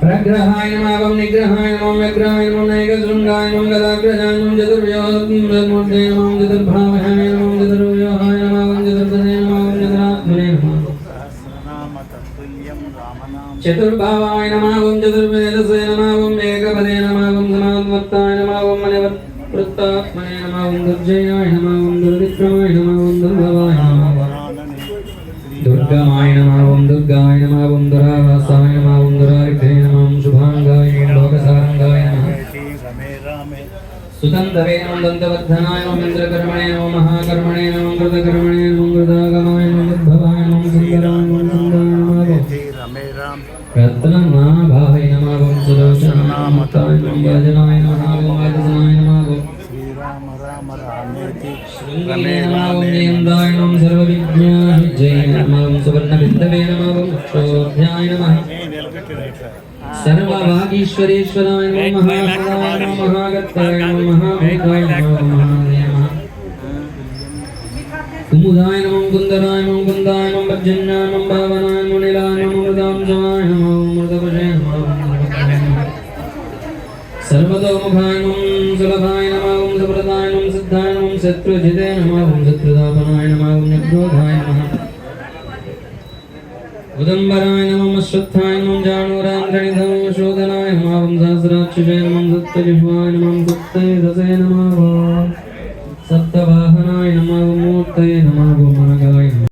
प्रग्रहाय नमः निग्रहाय नमः व्यग्रहाय नमः नैकशृंगाय नमः गदाग्रजाय नमः चतुर्व्यूहमूर्ते नमः चतुर्भावाय नमः चतुर्व्यूहाय नमः चतुर्दशे नमः चतुरात्मने नमः चतुर्भावाय नमः चतुर्वेदसे नमः एकपदे नमः समावर्ताय नमः मणिवृत्तात्मने नमः दुर्जयाय नमः दुर्विक्रमाय नमः दुर्भवाय नमः दुर्गाय नमः दुर्गाय नमः दुरावासाय नमः दुरारिधे नमः शुभांगाय लोकसारंगाय नमः सुतंतवे नमः दंतवर्धनाय नमः इंद्रकर्मणे नमः महाकर्मणे नमः कृतकर्मणे नमः कृतागमाय नमः उद्भवाय नमः सुंदराय नमः सुंदराय नमः रत्ननाभाय नमः सुलोचनाय नमः वाजनाय नमः वाजनाय नमः श्रृंगीरे नमः नेन्द्राय नमः सर्वविज्ञानजय नमः सुवर्णबिन्दवे नमः क्षोभ्याय नमः सर्ववागीश्वरेश्वराय नमः महाकाय नमः महागत्ताय नमः महाभूताय नमः महादेवाय कुमुदाय नमः कुन्दराय नमः कुन्दाय नमः पर्जन्याय नमः भावनाय नमः नीलाय नमः मृदांशवाय नमः मृतभुजे नमः सर्वतोमुखाय नमः सुलभाय नमः सुप्रदाय नमः सिद्धाय नमः शत्रुजिते नमः शत्रुदापनाय नमः निग्रोधाय नमः उदंबराय नमः अश्वत्थाय नमः जानूरांगणिधम शोधनाय नमः सहस्राक्षसे नमः सप्तजिह्वाय नमः सप्तदशे नमः सप्तवाहनाय नमः मूर्तये नमः महागाय नमः